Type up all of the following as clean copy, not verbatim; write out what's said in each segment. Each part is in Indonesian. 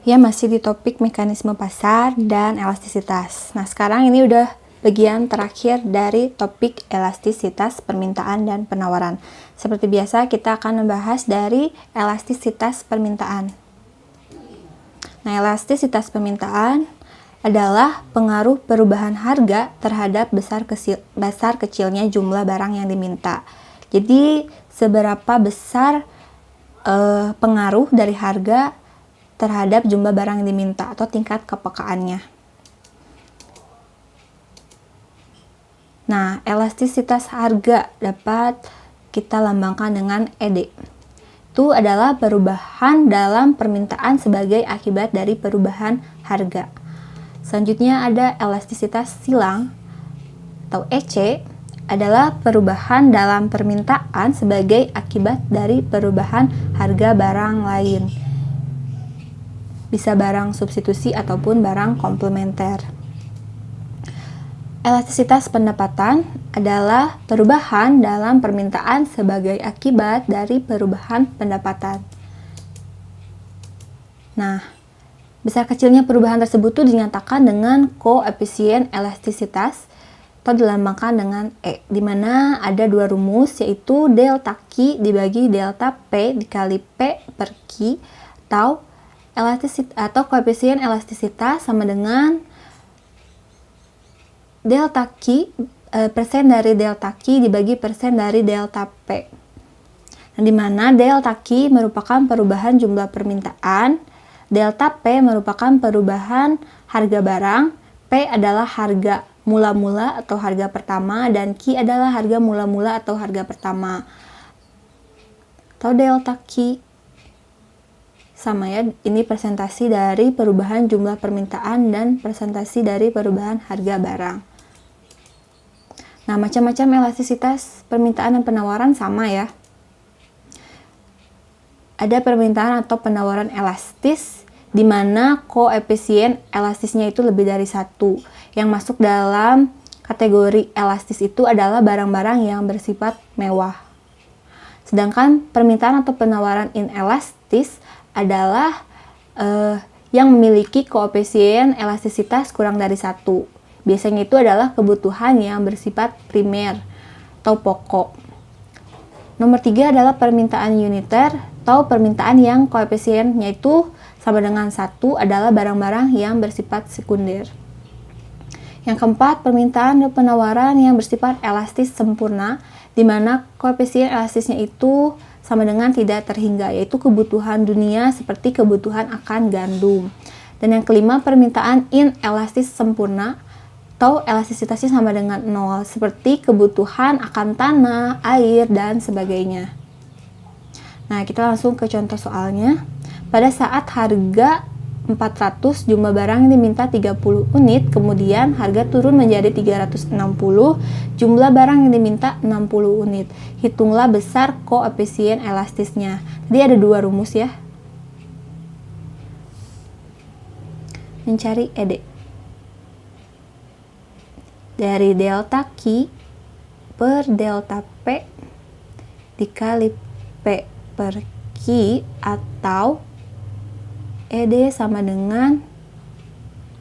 Ya, masih di topik mekanisme pasar dan elastisitas. Nah, sekarang ini udah bagian terakhir dari topik elastisitas permintaan dan penawaran. Seperti biasa, kita akan membahas dari elastisitas permintaan. Nah, elastisitas permintaan adalah pengaruh perubahan harga terhadap besar kecilnya jumlah barang yang diminta. Jadi, seberapa besar pengaruh dari harga terhadap jumlah barang yang diminta atau tingkat kepekaannya. Nah, elastisitas harga dapat kita lambangkan dengan ED. Itu adalah perubahan dalam permintaan sebagai akibat dari perubahan harga. Selanjutnya ada elastisitas silang atau EC, adalah perubahan dalam permintaan sebagai akibat dari perubahan harga barang lain. Bisa barang substitusi ataupun barang komplementer. Elastisitas pendapatan adalah perubahan dalam permintaan sebagai akibat dari perubahan pendapatan. Nah, besar kecilnya perubahan tersebut dinyatakan dengan koefisien elastisitas atau dilambangkan dengan E, di mana ada dua rumus, yaitu delta Q dibagi delta P dikali P per Q, atau koefisien elastisitas sama dengan delta Q, persen dari delta Q dibagi persen dari delta P. Nah, di mana delta Q merupakan perubahan jumlah permintaan, delta P merupakan perubahan harga barang, P adalah harga mula-mula atau harga pertama, dan Q adalah harga mula-mula atau harga pertama. Atau delta Q sama ya, ini presentasi dari perubahan jumlah permintaan dan presentasi dari perubahan harga barang. Nah, macam-macam elastisitas permintaan dan penawaran sama ya. Ada permintaan atau penawaran elastis, di mana koefisien elastisnya itu lebih dari 1. Yang masuk dalam kategori elastis itu adalah barang-barang yang bersifat mewah. Sedangkan permintaan atau penawaran inelastis adalah yang memiliki koefisien elastisitas kurang dari 1. Biasanya itu adalah kebutuhan yang bersifat primer atau pokok. Nomor 3 adalah permintaan uniter atau permintaan yang koefisiennya itu sama dengan 1, adalah barang-barang yang bersifat sekunder. Yang keempat, permintaan dan penawaran yang bersifat elastis sempurna, di mana koefisien elastisnya itu sama dengan tidak terhingga, yaitu kebutuhan dunia seperti kebutuhan akan gandum. Dan yang kelima, permintaan inelastis sempurna atau elastisitasnya sama dengan 0, seperti kebutuhan akan tanah, air, dan sebagainya. Nah, kita langsung ke contoh soalnya. Pada saat harga 400, jumlah barang yang diminta 30 unit, kemudian harga turun menjadi 360, jumlah barang yang diminta 60 unit. Hitunglah besar koefisien elastisnya. Jadi ada dua rumus ya. Mencari ED. Dari delta Q per delta P dikali P per Q, atau ED sama dengan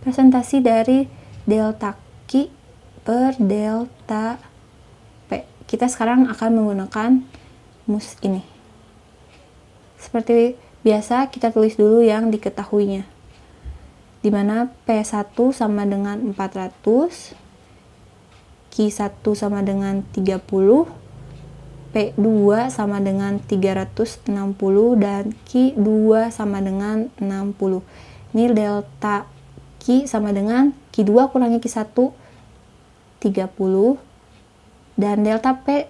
presentasi dari delta Q per delta P. Kita sekarang akan menggunakan rumus ini. Seperti biasa, kita tulis dulu yang diketahuinya. Di mana P1 sama dengan 400, Q1 sama dengan 30, P2 sama dengan 360, dan Q2 sama dengan 60. Ini delta Q sama dengan Q2 kurangi Q1, 30. Dan delta P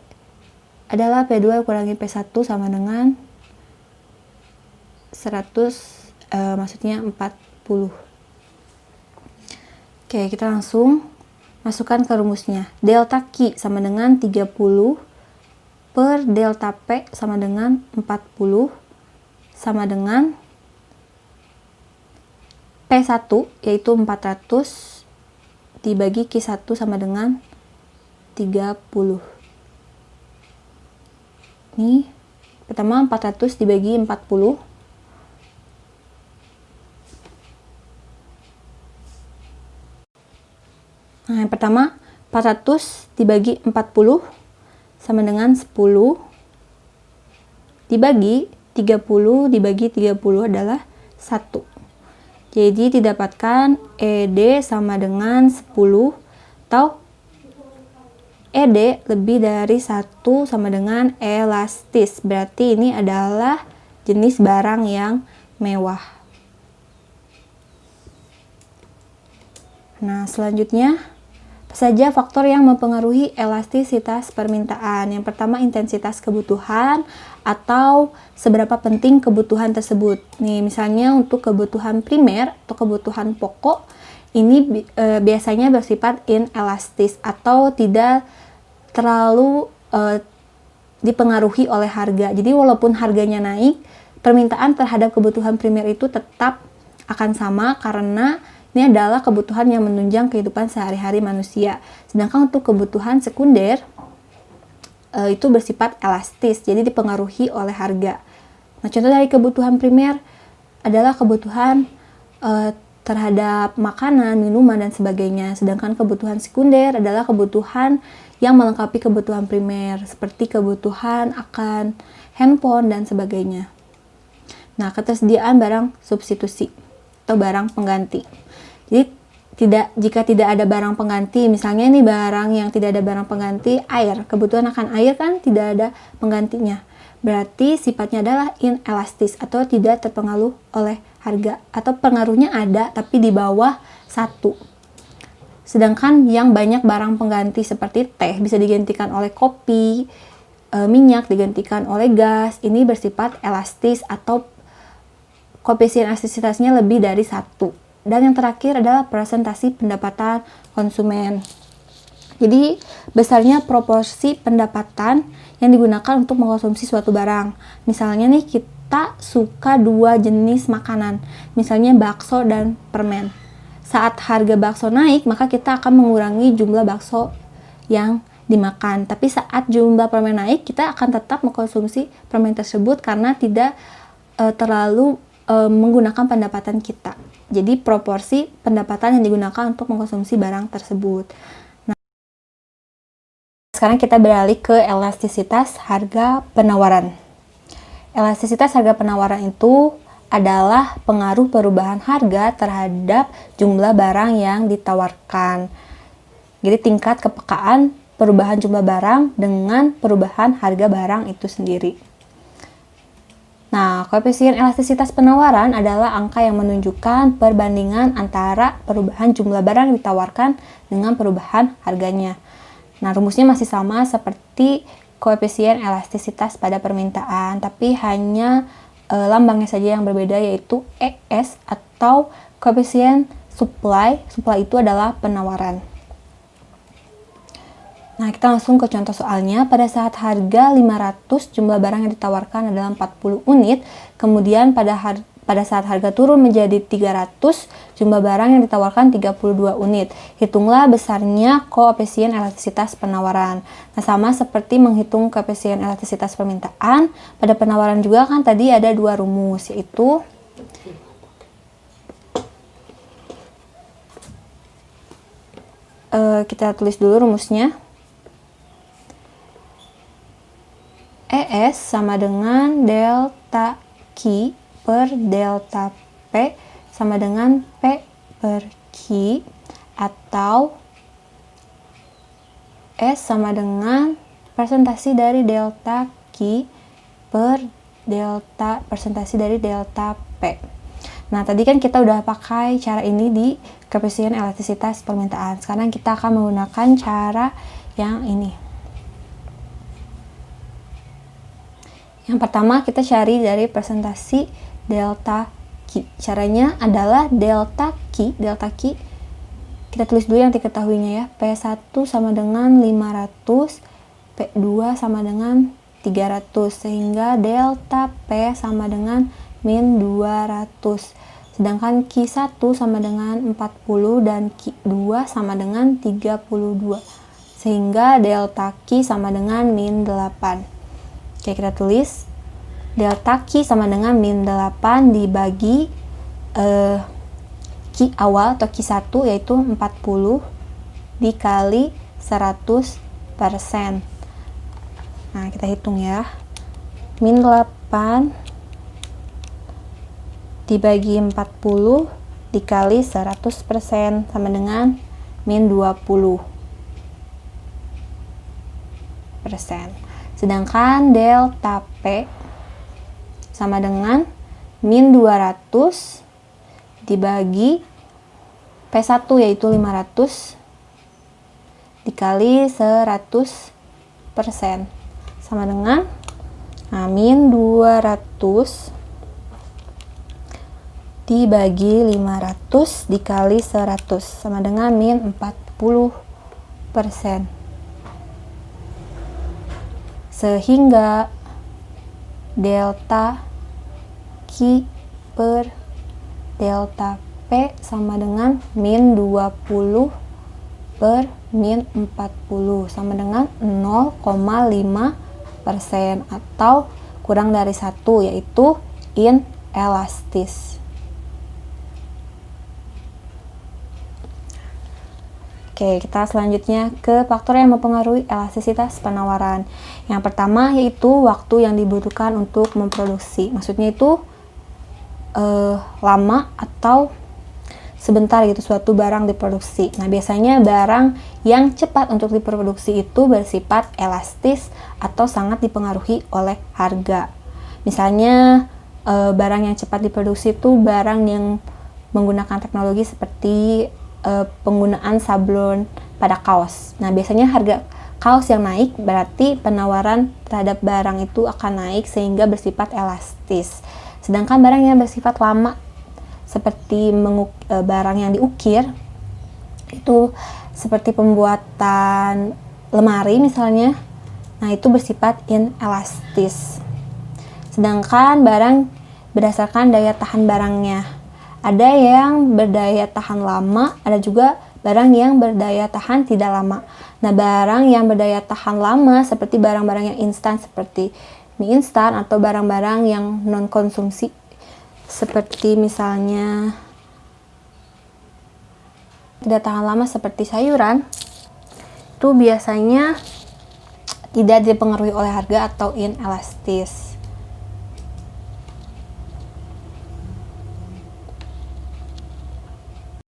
adalah P2 kurangi P1 sama dengan 40. Oke, kita langsung masukkan ke rumusnya. Delta Q sama dengan 30 per delta P sama dengan 40 sama dengan P1 yaitu 400 dibagi Q1 sama dengan 30. Ini pertama 400 dibagi 40 Nah, yang pertama 400 dibagi 40 sama dengan 10 dibagi 30 dibagi 30 adalah 1. Jadi didapatkan ED sama dengan 10 atau ED lebih dari 1 sama dengan elastis. Berarti ini adalah jenis barang yang mewah. Nah, selanjutnya apa saja faktor yang mempengaruhi elastisitas permintaan? Yang pertama, intensitas kebutuhan atau seberapa penting kebutuhan tersebut. Nih, misalnya untuk kebutuhan primer atau kebutuhan pokok, ini biasanya bersifat inelastis atau tidak terlalu dipengaruhi oleh harga. Jadi walaupun harganya naik, permintaan terhadap kebutuhan primer itu tetap akan sama karena ini adalah kebutuhan yang menunjang kehidupan sehari-hari manusia. Sedangkan untuk kebutuhan sekunder itu bersifat elastis, jadi dipengaruhi oleh harga. Nah, contoh dari kebutuhan primer adalah kebutuhan terhadap makanan, minuman, dan sebagainya. Sedangkan kebutuhan sekunder adalah kebutuhan yang melengkapi kebutuhan primer, seperti kebutuhan akan handphone dan sebagainya. Nah, ketersediaan barang substitusi atau barang pengganti. Jadi jika tidak ada barang pengganti, misalnya ini barang yang tidak ada barang pengganti, air, kebutuhan akan air kan tidak ada penggantinya. Berarti sifatnya adalah inelastis atau tidak terpengaruh oleh harga, atau pengaruhnya ada tapi di bawah 1. Sedangkan yang banyak barang pengganti seperti teh bisa digantikan oleh kopi, minyak digantikan oleh gas, ini bersifat elastis atau koefisien elastisitasnya lebih dari 1. Dan yang terakhir adalah presentasi pendapatan konsumen. Jadi besarnya proporsi pendapatan yang digunakan untuk mengkonsumsi suatu barang. Misalnya nih, kita suka 2 jenis makanan, misalnya bakso dan permen. Saat harga bakso naik, maka kita akan mengurangi jumlah bakso yang dimakan. Tapi saat jumlah permen naik, kita akan tetap mengkonsumsi permen tersebut karena tidak terlalu menggunakan pendapatan kita. Jadi proporsi pendapatan yang digunakan untuk mengkonsumsi barang tersebut. Nah, sekarang kita beralih ke elastisitas harga penawaran. Elastisitas harga penawaran itu adalah pengaruh perubahan harga terhadap jumlah barang yang ditawarkan. Jadi tingkat kepekaan perubahan jumlah barang dengan perubahan harga barang itu sendiri. Nah, koefisien elastisitas penawaran adalah angka yang menunjukkan perbandingan antara perubahan jumlah barang yang ditawarkan dengan perubahan harganya. Nah, rumusnya masih sama seperti koefisien elastisitas pada permintaan, tapi hanya lambangnya saja yang berbeda, yaitu ES atau koefisien supply. Supply itu adalah penawaran. Nah, kita langsung ke contoh soalnya. Pada saat harga 500, jumlah barang yang ditawarkan adalah 40 unit. Kemudian pada saat harga turun menjadi 300, jumlah barang yang ditawarkan 32 unit. Hitunglah besarnya koefisien elastisitas penawaran. Nah, sama seperti menghitung koefisien elastisitas permintaan, pada penawaran juga kan tadi ada 2 rumus, yaitu kita tulis dulu rumusnya. ES sama dengan delta Q per delta P sama dengan P per Q, atau S sama dengan persentase dari delta Q per delta persentase dari delta P. Nah, tadi kan kita udah pakai cara ini di koefisien elastisitas permintaan. Sekarang kita akan menggunakan cara yang ini. Yang pertama, kita cari dari presentasi delta Q. Caranya adalah delta Q kita tulis dulu yang diketahuinya ya. P1 sama dengan 500, P2 sama dengan 300, sehingga delta P sama dengan min 200. Sedangkan Q1 sama dengan 40 dan Q2 sama dengan 32. Sehingga delta Q sama dengan min 8. Oke, kita tulis delta Q sama dengan min 8 dibagi Q awal atau Q1 yaitu 40 dikali 100%. Nah, kita hitung ya. Min 8 dibagi 40 dikali 100% sama dengan min 20%. Sedangkan delta P sama dengan min 200 dibagi P1 yaitu 500 dikali 100% sama dengan min 200 dibagi 500 dikali 100 sama dengan min 40%. Sehingga delta Q per delta P sama dengan min 20 per min 40 sama dengan 0,5% atau kurang dari 1, yaitu inelastis. Oke, kita selanjutnya ke faktor yang mempengaruhi elastisitas penawaran. Yang pertama yaitu waktu yang dibutuhkan untuk memproduksi. Maksudnya itu lama atau sebentar gitu suatu barang diproduksi. Nah, biasanya barang yang cepat untuk diproduksi itu bersifat elastis atau sangat dipengaruhi oleh harga. Misalnya barang yang cepat diproduksi itu barang yang menggunakan teknologi seperti penggunaan sablon pada kaos. Nah, biasanya harga kaos yang naik berarti penawaran terhadap barang itu akan naik sehingga bersifat elastis. Sedangkan barang yang bersifat lama seperti barang yang diukir itu seperti pembuatan lemari misalnya, nah itu bersifat inelastis. Sedangkan barang berdasarkan daya tahan barangnya, ada yang berdaya tahan lama, ada juga barang yang berdaya tahan tidak lama. Nah, barang yang berdaya tahan lama seperti barang-barang yang instan seperti mie instan atau barang-barang yang non konsumsi seperti misalnya tidak tahan lama seperti sayuran, itu biasanya tidak dipengaruhi oleh harga atau inelastis.